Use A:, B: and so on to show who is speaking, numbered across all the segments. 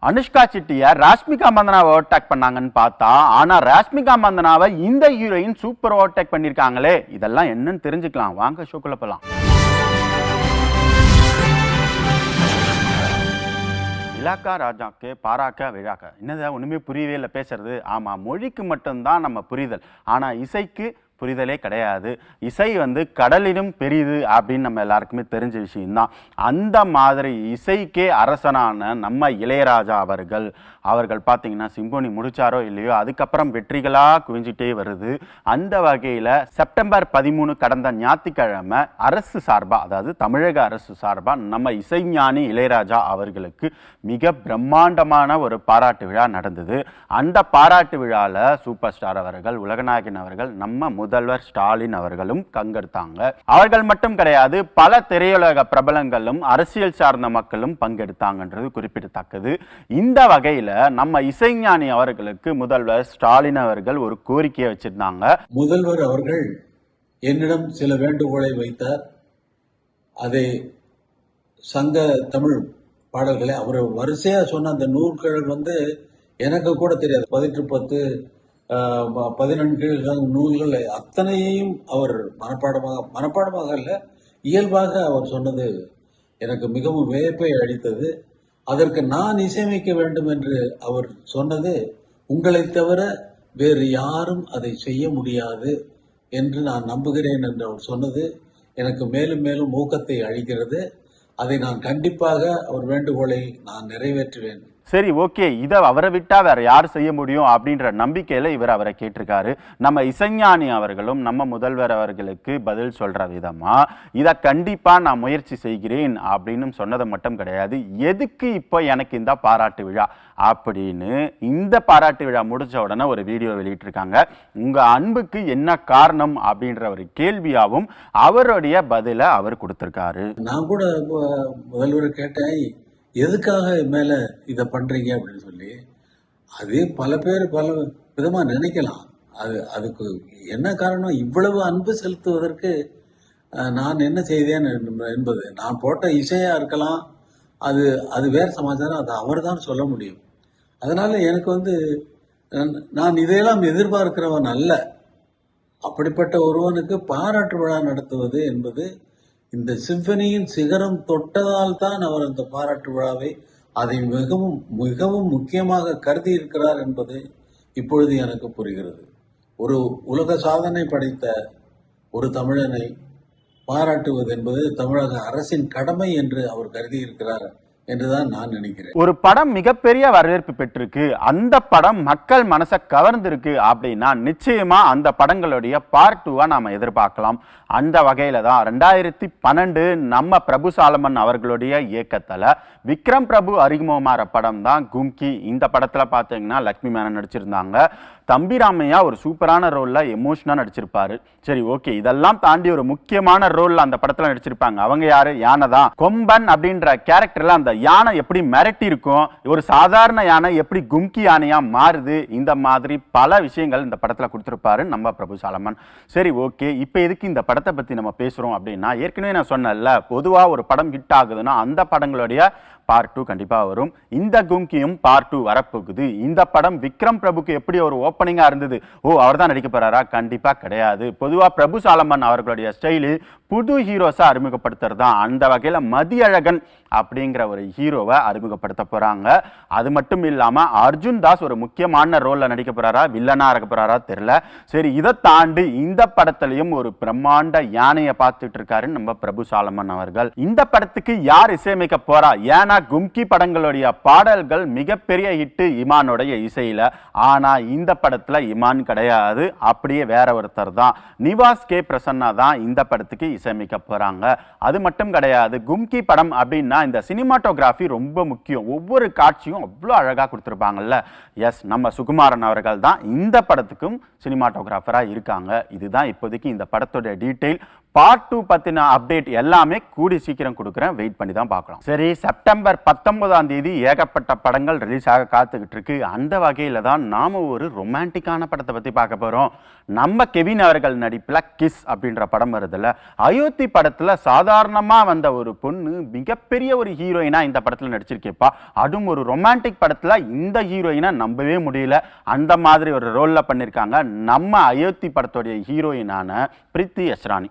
A: Anushka செட்டியை Rashmika மந்தனாவை overtake பண்ணாங்கன்னு பார்த்தா ஆனா ராஷ்மிகா மந்தனாவை இந்த ஹீரோயின் சூப்பர் ஓவர்டேக் பண்ணிருக்காங்களே. இதெல்லாம் என்னன்னு தெரிஞ்சுக்கலாம் வாங்க, ஷோக்குள்ள போலாம். இலாக்கா ராஜாக்கு பாராக்க விழாக்க என்னது ஒண்ணுமே புரியவே இல்லை பேசுறது. ஆமா, மொழிக்கு மட்டும்தான் நம்ம புரிதல், ஆனா இசைக்கு புரிதலே கிடையாது. இசை கடலிலும் பெரிது அப்படின்னு நம்ம எல்லாருக்குமே தெரிஞ்ச விஷயம்தான். அந்த மாதிரி இசைக்கே அரசனான நம்ம இளையராஜா அவர்கள் பார்த்தீங்கன்னா சிம்போனி முடிச்சாரோ இல்லையோ, அதுக்கப்புறம் வெற்றிகளாக குவிஞ்சிட்டே வருது. அந்த வகையில் செப்டம்பர் 13 கடந்த ஞாயிற்றுக்கிழமை அரசு சார்பாக, அதாவது தமிழக அரசு சார்பாக நம்ம இசைஞானி இளையராஜா அவர்களுக்கு மிக பிரம்மாண்டமான ஒரு பாராட்டு விழா நடந்தது. அந்த பாராட்டு விழாவில் சூப்பர் ஸ்டார் அவர்கள், உலகநாயகன் அவர்கள், நம்ம முதல்வர் ஸ்டாலின் அவர்களும் பங்கெடுத்தாங்க. அவர்கள் மட்டும் கிடையாது, பல திரையுலக பிரபலங்களும் அரசியல் சார்ந்த மக்களும் பங்கெடுத்தாங்கன்றது குறிப்பிடத்தக்கது. இந்த வகையில் நம்ம இசைஞானி அவர்களுக்கு முதல்வர் ஸ்டாலின் அவர்கள் ஒரு கோரிக்கையை வச்சிருந்தாங்க.
B: முதல்வர் அவர்கள் என்னிடம் சில வேண்டுகோளை வைத்தார். அதை சங்க தமிழ் பாடல்களை அவர் வரிசையா சொன்ன அந்த நூல்கள் எனக்கு கூட தெரியாது. 18 14 நூல்கள் அத்தனையையும் அவர் மனப்பாடமாக அல்ல, இயல்பாக அவர் சொன்னது எனக்கு மிகவும் வியப்பை அளித்தது. அதற்கு நான் இசையமைக்க வேண்டும் என்று அவர் சொன்னது, உங்களை தவிர வேறு யாரும் அதை செய்ய முடியாது என்று நான் நம்புகிறேன் என்று அவர் சொன்னது எனக்கு மேலும் மேலும் ஊக்கத்தை அளிக்கிறது. அதை நான் கண்டிப்பாக அவர் வேண்டுகோளை நான் நிறைவேற்றுவேன்.
A: சரி, ஓகே, இதை அவரை விட்டா வேற யார் செய்ய முடியும் அப்படின்ற நம்பிக்கையில இவர் அவரை கேட்டிருக்காரு. நம்ம இசைஞானி அவர்களும் நம்ம முதல்வர் அவர்களுக்கு பதில் சொல்ற விதமா இதை கண்டிப்பா நான் முயற்சி செய்கிறேன் அப்படின்னு சொன்னது மட்டும் கிடையாது, எதுக்கு இப்போ எனக்கு இந்த பாராட்டு விழா அப்படின்னு இந்த பாராட்டு விழா முடிச்ச உடனே ஒரு வீடியோ வெளியிட்டிருக்காங்க. உங்க அன்புக்கு என்ன காரணம் அப்படின்ற ஒரு கேள்வியாவும் அவருடைய பதில அவர் கொடுத்திருக்காரு.
B: நான் கூட முதல்வரை கேட்டேன், எதுக்காக மேல இதை பண்றீங்க அப்படின்னு சொல்லி. அதே பல பேர் பல விதமா நினைக்கலாம். அதுக்கு என்ன காரணம், இவ்வளவு அன்பு செலுத்துவதற்கு நான் என்ன செய்தேன் என்பது. நான் போட்ட இசையா இருக்கலாம், அது வேற சமாச்சாரம், அது அவர் தான் சொல்ல முடியும். அதனால எனக்கு நான் இதையெல்லாம் எதிர்பார்க்கிறவன் அல்ல. அப்படிப்பட்ட ஒருவனுக்கு பாராட்டு விழா நடத்துவது என்பது, இந்த சிம்பனியின் சிகரம் தொட்டதால் தான் அவர் அந்த பாராட்டு விழாவை அதை மிகவும் மிகவும் முக்கியமாக கருதி இருக்கிறார் என்பது இப்பொழுது எனக்கு புரிகிறது. ஒரு உலக சாதனை படைத்த ஒரு தமிழனை பாராட்டுவது என்பது தமிழக அரசின் கடமை என்று அவர் கருதி இருக்கிறார் என்றுதான் நான் நினைக்கிறேன்.
A: ஒரு படம் மிகப்பெரிய வரவேற்பு பெற்றிருக்கு, அந்த படம் மக்கள் மனசை கவர்ந்திருக்கு அப்படின்னா நிச்சயமா அந்த படங்களுடைய பார்ட் 2 நாம எதிர்பார்க்கலாம். அந்த வகையில தான் 2012 நம்ம பிரபு சாலமன் அவர்களுடைய இயக்கத்துல விக்ரம் பிரபு அறிமுகமாற படம் தான் கும்கி. இந்த படத்துல பாத்தீங்கன்னா லட்சுமி மேனன் நடிச்சிருந்தாங்க. தம்பி ராமையா ஒரு சூப்பரான ரோல்ல எமோஷனா நடிச்சிருப்பாரு. சரி, ஓகே, இதெல்லாம் தாண்டி ஒரு முக்கியமான ரோல்ல அந்த படத்துல நடிச்சிருப்பாங்க. அவங்க யாரு? யானை தான். கொம்பன் அப்படின்ற கேரக்டர்ல அந்த யானை எப்படி மிரட்டி இருக்கும், ஒரு சாதாரண யானை எப்படி கும்கி யானையா மாறுது, இந்த மாதிரி பல விஷயங்கள் இந்த படத்துல கொடுத்திருப்பாரு நம்ம பிரபு சாலமன். சரி, ஓகே, இப்போ எதுக்கு இந்த படத்தை பத்தி நம்ம பேசுறோம் அப்படின்னா, ஏற்கனவே நான் சொன்னேன்ல, பொதுவா ஒரு படம் ஹிட் ஆகுதுன்னா அந்த படங்களுடைய பார்ட் 2 கண்டிப்பா வரும். இந்த கும்கியும் பார்ட் 2 வரப்போகுது. இந்த படம் விக்ரம் பிரபுக்கு எப்படி ஒரு ஓப்பனிங்கா இருந்தது, அவர் தான் நடிக்க போறாரா? கண்டிப்பா கிடையாது. பொதுவா பிரபு சாலமன் அவர்களுடைய ஸ்டைலு புது ஹீரோஸா அறிமுகப்படுத்துறது தான். அந்த வகையில மதியழகன் அப்படிங்கிற ஒரு ஹீரோவை அறிமுகப்படுத்த போறாங்க. அது மட்டும் இல்லாம அர்ஜுன் தாஸ் ஒரு முக்கியமான ரோல்ல நடிக்க போறாரா, வில்லனா இருக்க போறாரா தெரியல. சரி, இதை தாண்டி இந்த படத்திலையும் ஒரு பிரம்மாண்ட யானையை பார்த்துட்டு இருக்காரு நம்ம பிரபு சாலமன் அவர்கள். இந்த படத்துக்கு யார் இசையமைக்க போறா? ஏன்னா கும்கி படங்களுடைய பாடல்கள் மிகப்பெரிய ஹிட் இமானுடைய இசையில. ஆனா இந்த படத்துல இமான் கிடையாது, அப்படியே வேற ஒருத்தர் தான். நிவாஸ் கே பிரசன்னா தான் இந்த படத்துக்கு இசையமைக்க போறாங்க. அது மட்டும் கிடையாது, கும்கி படம் அப்படின்னா இந்த சினிமாட்டோகிராஃபி ரொம்ப முக்கியம். ஒவ்வொரு காட்சியும் அவ்வளோ அழகா கொடுத்துருப்பாங்கல்ல. எஸ், நம்ம சுகுமாரன் அவர்கள் தான் இந்த படத்துக்கும் சினிமாட்டோகிராஃபரா இருக்காங்க. இதுதான் இப்போதைக்கு இந்த படத்தோட டீட்டெயில். பார்ட் 2 பத்தின அப்டேட் எல்லாமே கூடி சீக்கிரம் கொடுக்குறேன், வெயிட் பண்ணி தான் பார்க்கலாம். சரி, செப்டம்பர் 19ஆம் தேதி ஏகப்பட்ட படங்கள் ரிலீஸ் ஆக காத்துக்கிட்டு இருக்கு. அந்த வகையில தான் நாம ஒரு ரொமான்டிக்கான படத்தை பத்தி பார்க்க போறோம். நம்ம கெவின் அவர்கள் நடிப்புல கிஸ் அப்படின்ற படம் வருதுல்ல, அயோத்தி படத்துல சாதாரணமா வந்த ஒரு பொண்ணு மிகப்பெரிய ஒரு ஹீரோயினா இந்த படத்துல நடிச்சிருக்கேப்பா. அதுவும் ஒரு ரொமான்டிக் படத்துல இந்த ஹீரோயினா நம்பவே முடியல. அந்த மாதிரி ஒரு ரோல்ல பண்ணிருக்காங்க நம்ம அயோத்தி படத்துடைய ஹீரோயினான பிரித்தி அஸ்ரானி.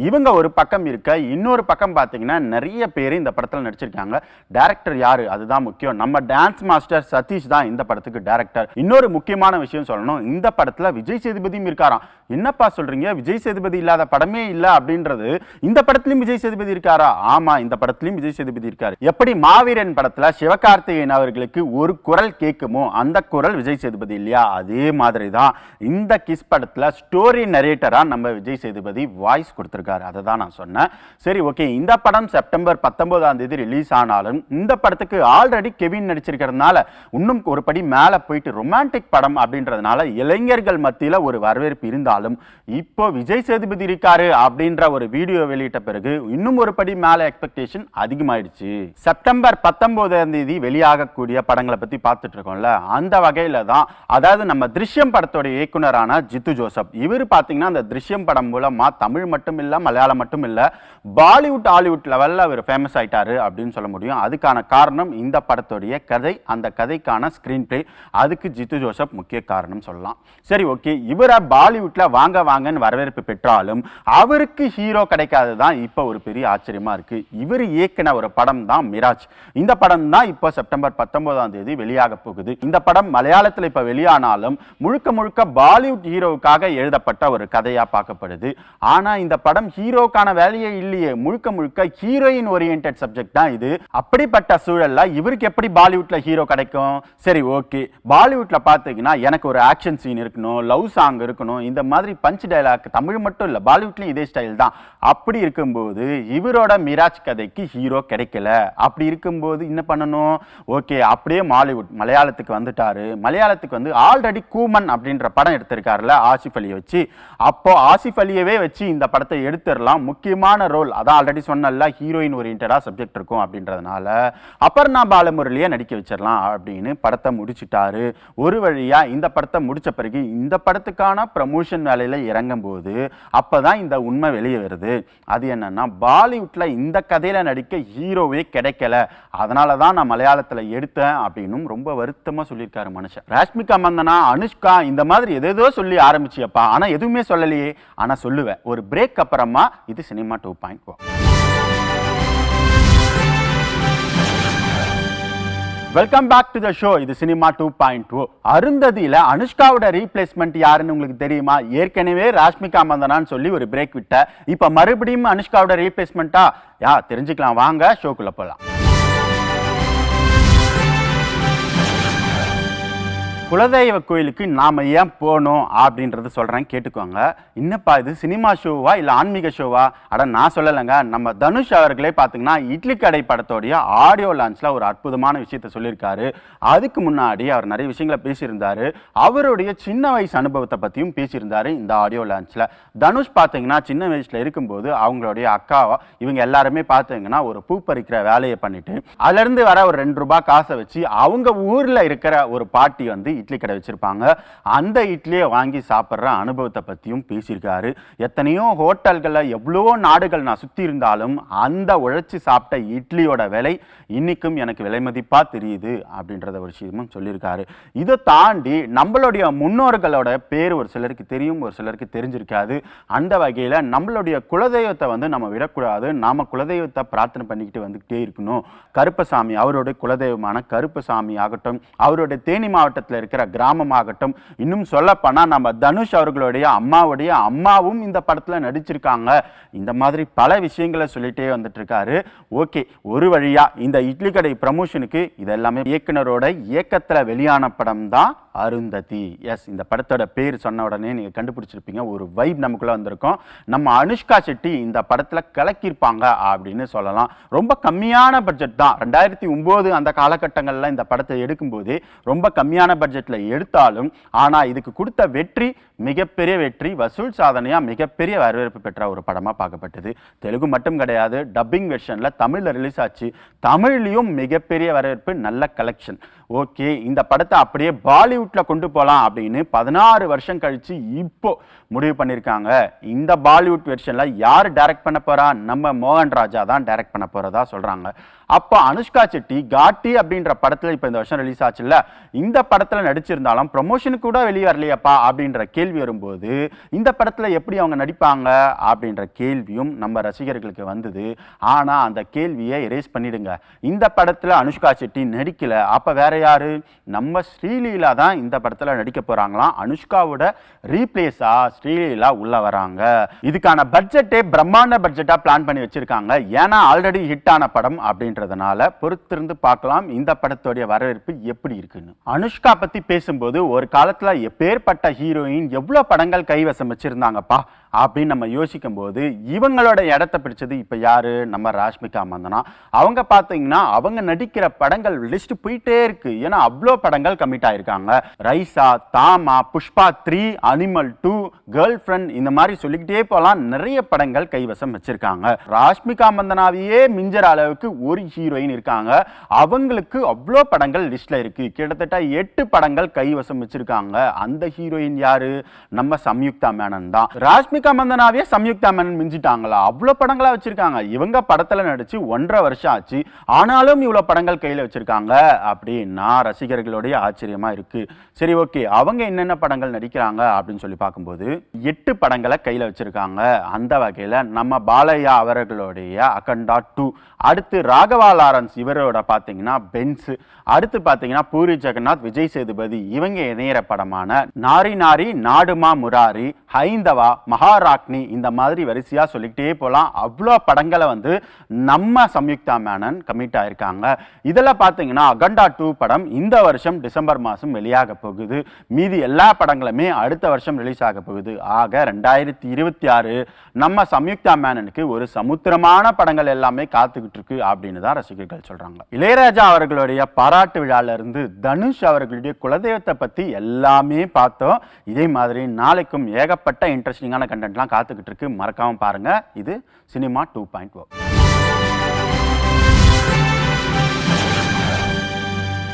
A: இவங்க ஒரு பக்கம் இருக்க, இன்னொரு பக்கம் பார்த்தீங்கன்னா நிறைய பேர் இந்த படத்தில் நடிச்சிருக்காங்க. டைரக்டர் யாரு அதுதான் முக்கியம். நம்ம டான்ஸ் மாஸ்டர் சதீஷ் தான் இந்த படத்துக்கு டைரக்டர். இன்னொரு முக்கியமான விஷயம் சொல்லணும், இந்த படத்தில் விஜய் சேதுபதியும் இருக்காராம். என்னப்பா சொல்றீங்க, விஜய் சேதுபதி இல்லாத படமே இல்லை அப்படின்றது, இந்த படத்துலையும் விஜய் சேதுபதி இருக்காரா? ஆமா, இந்த படத்துலையும் விஜய் சேதுபதி இருக்காரு. எப்படி மாவீரன் படத்தில் சிவகார்த்திகேயன் அவர்களுக்கு ஒரு குரல் கேட்குமோ அந்த குரல் விஜய் சேதுபதி இல்லையா, அதே மாதிரி தான் இந்த கிஸ் படத்தில் ஸ்டோரி நரேட்டரா நம்ம விஜய் சேதுபதி வாய்ஸ் கொடுத்துருக்காரு. அதை தான் நான் சொன்னேன். சரி, ஓகே. இந்த படம் செப்டம்பர் 19ஆம் தேதி ரிலீஸ் ஆனாலும் இந்த படத்துக்கு ஆல்ரெடி கெவின் நடிச்சிருக்கிறதுனால இன்னும் ஒரு படி மேலே போயிட்டு ரொமான்டிக் படம் அப்படின்றதுனால இளைஞர்கள் மத்தியில் ஒரு வரவேற்பு இருந்தாலும் இப்போ விஜய் சேதுபதி இருக்காரு அப்படின்ற ஒரு வீடியோ வெளியிட்ட பிறகு இன்னும் ஒரு படி மேலே எக்ஸ்பெக்டேஷன் அதிகமாயிடுச்சு. செப்டம்பர் 19ஆம் தேதி வெளியாகக்கூடிய படங்களை பத்தி பார்த்துட்டு இருக்கோம்ல, அந்த வகையில தான் அதாவது நம்ம திருஷ்யம் படத்தோட இயக்குனரான ஜித்து ஜோசப், இவர் பார்த்தீங்கன்னா அந்த திருஷ்யம் படம் மூலமா தமிழ் மட்டும் இல்ல, மலையாளம் மட்டும் இல்ல, பாலிவுட் ஹாலிவுட் லெவல்ல அவர் ஃபேமஸ் ஆயிட்டாரு அப்படின்னு சொல்ல முடியும். அதுக்கான காரணம் இந்த படத்துடைய கதை, அந்த கதைக்கான ஸ்கிரீன் பிளே. அதுக்கு ஜித்து ஜோசப் முக்கிய காரணம் சொல்லலாம். சரி, ஓகே. இவரை பாலிவுட்ல வாங்க வாங்கன்னு வரவேற்பு பெற்றாலும் அவருக்கு ஹீரோ கிடைக்காததான் இப்போ ஒரு பெரிய ஆச்சரியமா இருக்கு. இவர் இயக்கின ஒரு படம் தான் மிராஜ். இந்த படம் தான் இப்போ செப்டம்பர் 19ஆம் தேதி வெளியாக போகுது. இந்த படம் மலையாளத்தில் இப்போ வெளியானாலும் முழுக்க முழுக்க பாலிவுட் ஹீரோவுக்காக எழுதப்பட்ட ஒரு கதையா பார்க்கப்படுது. ஆனா இந்த படம் ஹீரோக்கான வேலையே இல்லையே, முழுக்க முழுக்க ஹீரோயின் ஓரியன்டட் சப்ஜெக்ட் தான் இது. அப்படிப்பட்ட சூழல்ல இவருக்கு எப்படி பாலிவுட்ல ஹீரோ கிடைக்கும்? சரி, ஓகே. பாலிவுட்ல பாத்தீங்கன்னா எனக்கு ஒரு ஆக்ஷன் சீன் இருக்கணும், லவ் சாங் இருக்கணும், இந்த மாதிரி பஞ்ச் டயலாக் தமிழ் மட்டும் இல்ல பாலிவுட்லயும் இதே ஸ்டைல் தான். அப்படி இருக்கும்போது இவரோட மிராஜ் கதைக்கு ஹீரோ கிடைக்கல. அப்படி இருக்கும்போது என்ன பண்ணணும்? ஓகே, அப்படியே மாலிவுட் மலையாளத்துக்கு வந்துட்டாரு. மலையாளத்துக்கு வந்து ஆல்ரெடி கூமன் அப்படின்ற படம் எடுத்திருக்காருல ஆசிஃப் அலியை வச்சு. அப்போ ஆசிஃப் அலியவே வச்சு இந்த படத்தை எடுத்துடலாம். முக்கியமான ரோல் அதான் ஆல்ரெடி சொன்னல, ஹீரோயின் ஓரியன்டா சப்ஜெக்ட் இருக்கும் அப்படின்றதுனால அபர்ணா பாலமுரளியை நடிக்க வச்சிடலாம் அப்படின்னு படத்தை முடிச்சுட்டாரு. ஒரு வழியா இந்த படத்தை முடிச்ச பிறகு இந்த படத்துக்கான ப்ரமோஷன் வேலையில இறங்கும் போது அப்பதான் இந்த உண்மை வெளியே வருது. அது என்னன்னா, பாலிவுட்ல இந்த கதையில நடிக்க ஹீரோவே கிடைக்கல, அதனாலதான் நான் மலையாளத்துல எடுத்தேன் அப்படின்னு ரொம்ப வருத்தமா சொல்லியிருக்காரு மனுஷன். ராஷ்மிகா மந்தனா, அனுஷ்கா இந்த மாதிரி எதேதோ சொல்லி ஆரம்பிச்சியப்பா, ஆனா எதுவுமே சொல்லலையே. ஆனா சொல்லுவேன், ஒரு பிரேக் அப்புறமா. இது cinema 2.0. Welcome back to the show. இது சினிமா 2.0. அருந்ததியில அனுஷ்காவோட ரீப்ளேஸ்மெண்ட் யாருன்னு உங்களுக்கு தெரியுமா? ஏற்கனவே ராஷ்மிகா மந்தனான்னு சொல்லி ஒரு பிரேக் விட்ட, இப்ப மறுபடியும் அனுஷ்காவோட ரீப்ளேஸ்மெண்டா தெரிஞ்சுக்கலாம். வாங்க ஷோக்குள்ள போலாம். குலதெய்வ கோயிலுக்கு நாம ஏன் போனோம் அப்படின்றத சொல்றேன், கேட்டுக்கோங்க. என்னப்பா இது சினிமா ஷோவா இல்ல ஆன்மீக ஷோவா? அட நான் சொல்லலைங்க. நம்ம தனுஷ் அவர்களே பார்த்தீங்கன்னா இட்லி கடை படத்தோடைய ஆடியோ லான்ச்ல ஒரு அற்புதமான விஷயத்த சொல்லியிருக்காரு. அதுக்கு முன்னாடி அவர் நிறைய விஷயங்களை பேசியிருந்தாரு. அவருடைய சின்ன வயசு அனுபவத்தை பத்தியும் பேசியிருந்தாரு இந்த ஆடியோ லான்ச்ல. தனுஷ் பார்த்தீங்கன்னா சின்ன வயசுல இருக்கும்போது அவங்களுடைய அக்காவா இவங்க எல்லாருமே பார்த்தீங்கன்னா ஒரு பூ பறிக்கிற வேலையை பண்ணிட்டு அதுல இருந்து வர ஒரு 2 ரூபாய் காசை வச்சு அவங்க ஊர்ல இருக்கிற ஒரு பாட்டி வந்து இட்லி கடை வச்சிருப்பாங்க. அந்த இட்லியை வாங்கி சாப்பிட்ற அனுபவத்தை பற்றியும் பேசியிருக்காரு. எத்தனையோ ஹோட்டல்களில் எவ்வளோ நாடுகள் நான் சுற்றி இருந்தாலும் அந்த உழைச்சி சாப்பிட்ட இட்லியோட விலை இன்னைக்கும் எனக்கு விலை மதிப்பாக தெரியுது அப்படின்றத ஒரு விஷயமும் சொல்லியிருக்காரு. இதை தாண்டி நம்மளுடைய முன்னோர்களோட பேர் ஒரு சிலருக்கு தெரியும், ஒரு சிலருக்கு தெரிஞ்சிருக்காது. அந்த வகையில் நம்மளுடைய குலதெய்வத்தை வந்து நம்ம விடக்கூடாது. நாம் குலதெய்வத்தை பிரார்த்தனை பண்ணிக்கிட்டு வந்துக்கிட்டே இருக்கணும். கருப்பசாமி அவருடைய குலதெய்வமான கருப்பசாமி ஆகட்டும், அவருடைய தேனி மாவட்டத்தில் இருக்கிற கிராமமாகட்டும், இன்னும் சொல்லப்போனா நம்ம தனுஷ் அவர்களுடைய அம்மாவுடைய அம்மாவும் இந்த படத்துல நடிச்சிருக்காங்க. இந்த மாதிரி பல விஷயங்களை சொல்லிட்டே வந்துட்டு இருக்காரு. ஓகே, ஒரு வழியா இந்த இட்லி கடை ப்ரமோஷனுக்கு இதெல்லாமே இயக்குனரோட இயக்கத்துல வெளியான படம் தான் அருந்ததி. எஸ், இந்த படத்தோட பேர் சொன்ன உடனே நீங்க கண்டுபிடிச்சிருப்பீங்க. ஒரு வைப் நமக்குள்ள வந்திருக்கும். நம்ம அனுஷ்கா செட்டி இந்த படத்துல கலக்கியிருப்பாங்க அப்படின்னு சொல்லலாம். ரொம்ப கம்மியான பட்ஜெட் தான். 2009 அந்த காலகட்டங்கள்ல இந்த படத்தை எடுக்கும்போது ரொம்ப கம்மியான பட்ஜெட்ல எடுத்தாலும் ஆனா இதுக்கு கொடுத்த வெற்றி மிகப்பெரிய வெற்றி, வசூல் சாதனையா மிகப்பெரிய வரவேற்பு பெற்ற ஒரு படமா பார்க்கப்பட்டது. தெலுங்கு மட்டும் கிடையாது, டப்பிங் வெர்ஷன்ல தமிழ்ல ரிலீஸ் ஆச்சு. தமிழ்லயும் மிகப்பெரிய வரவேற்பு, நல்ல கலெக்ஷன். ஓகே, இந்த படத்தை அப்படியே பாலிவுட்ல கொண்டு போலாம் அப்படின்னு 16 வருஷம் கழிச்சு இப்போ முடிவு பண்ணியிருக்காங்க. இந்த பாலிவுட் வெர்ஷன்ல யார் டைரக்ட் பண்ண போறா? நம்ம மோகன் ராஜா தான் டைரக்ட் பண்ண போறதா சொல்றாங்க. அப்போ அனுஷ்கா செட்டி காட்டி அப்படின்ற படத்துல இப்ப இந்த வருஷம் ரிலீஸ் ஆச்சுல்ல, இந்த படத்துல நடிச்சிருந்தாலும் ப்ரமோஷனுக்கு கூட வெளியே வரலையப்பா அப்படின்ற கேள்வி வரும்போது இந்த படத்துல எப்படி அவங்க நடிப்பாங்க அப்படின்ற கேள்வியும் நம்ம ரசிகர்களுக்கு வந்தது. ஆனா அந்த கேள்வியை எரேஸ் பண்ணிடுங்க. இந்த படத்துல அனுஷ்கா செட்டி நடிக்கல. அப்ப வேற யாரு? நம்ம ஸ்ரீலீலா தான் இந்த படத்துல நடிக்க போறாங்களாம். அனுஷ்காவோட ரீப்ளேஸா ஸ்ரீலீலா உள்ள வராங்க. இதுக்கான பட்ஜெட்டே பிரம்மாண்ட பட்ஜெட்டா பிளான் பண்ணி வச்சிருக்காங்க. ஏன்னா ஆல்ரெடி ஹிட் ஆன படம் அப்படின்றதுனால பொறுத்திருந்து பார்க்கலாம் இந்த படத்தோடைய வரவேற்பு எப்படி இருக்குன்னு. அனுஷ்கா பத்தி பேசும்போது ஒரு காலத்துல எப்பேற்பட்ட ஹீரோயின் எவ்வளவு படங்கள் கைவசம் வச்சிருந்தாங்கப்பா அப்படின்னு நம்ம யோசிக்கும் போது இவங்களோட இடத்தை பிடிச்சது இப்ப யாரு? நம்ம ராஷ்மிகா மந்தனா. அவங்க பாத்தீங்கன்னா அவங்க நடிக்கிற படங்கள் லிஸ்ட் போயிட்டே இருக்கு. ஏன்னா அவ்வளோ படங்கள் கமிட் ஆயிருக்காங்க. ரைசா, தாமா, புஷ்பா 3, அனிமல் 2, கேர்ள் ஃப்ரெண்ட், இந்த மாதிரி சொல்லிக்கிட்டே போலாம். நிறைய படங்கள் கைவசம் வச்சிருக்காங்க. ராஷ்மிகா மந்தனாவையே மிஞ்சற அளவுக்கு ஒரு ஹீரோயின் இருக்காங்க. அவங்களுக்கு அவ்வளோ படங்கள் லிஸ்ட்ல இருக்கு. கிட்டத்தட்ட 8 படங்கள் கைவசம் வச்சிருக்காங்க. அந்த ஹீரோயின் யாரு? நம்ம சம்யுக்தா மேனன் தான். ராஷ்மிகா மந்தனாவே சம்யுக்தா மேனன் மிஞ்சிட்டாங்களா? அவ்வளோ படங்களா வச்சிருக்காங்க. இவங்க படத்துல நடிச்சு 1.5 வருஷம் ஆச்சு. ஆனாலும் இவ்வளவு படங்கள் கையில வச்சிருக்காங்க அப்படின்னா ரசிகர்களுடைய ஆச்சரியமா இருக்கு. சரி, ஓகே, அவங்க என்னென்ன படங்கள் நடிக்கிறாங்க அப்படின்னு சொல்லி பார்க்கும்போது 8 படங்களை கையில வச்சிருக்காங்க. அந்த வகையில நம்ம பாலையா அவர்களுடைய அகண்டா 2, அடுத்து ராகவா லாரன்ஸ் இவரோட பாத்தீங்கன்னா பென்ஸ், அடுத்து பாத்தீங்கன்னா பூரி ஜெகநாத், விஜய் சேதுபதி இவங்க இணையற படமான நாரி நாரி, நாடுமா முராரி, ஹைந்தவா, மகாராக்னி, இந்த மாதிரி வரிசையா சொல்லிக்கிட்டே போலாம். அவ்வளோ படங்களை வந்து நம்ம சம்யுக்தா மேனன் கமிட் ஆயிருக்காங்க. இதெல்லாம் பாத்தீங்கன்னா அகண்டா 2 படம் இந்த வருஷம் டிசம்பர் மாசம் வெளியாக போகுது. மீதி எல்லா படங்களுமே அடுத்த வருஷம் ரிலீஸ் ஆக போகுது. ஆக 2026 நம்ம சம்யுக்தா மேனனுக்கு ஒரு சமுத்திரமான படங்கள் எல்லாமே காத்துக்கிட்டு இருக்கு அப்படின்னு தான் ரசிகர்கள் சொல்றாங்க. இளையராஜா அவர்களுடைய பாராட்டு விழால இருந்து தனுஷ் அவர்களுடைய குலதெய்வத்தை பத்தி எல்லாமே பார்த்தோம். இதே மாதிரி நாளைக்கும் ஏகப்பட்ட இன்ட்ரெஸ்டிங்கான கண்டென்ட்லாம் காத்துக்கிட்டு இருக்கு. மறக்காம பாருங்க. இது சினிமா 2.0.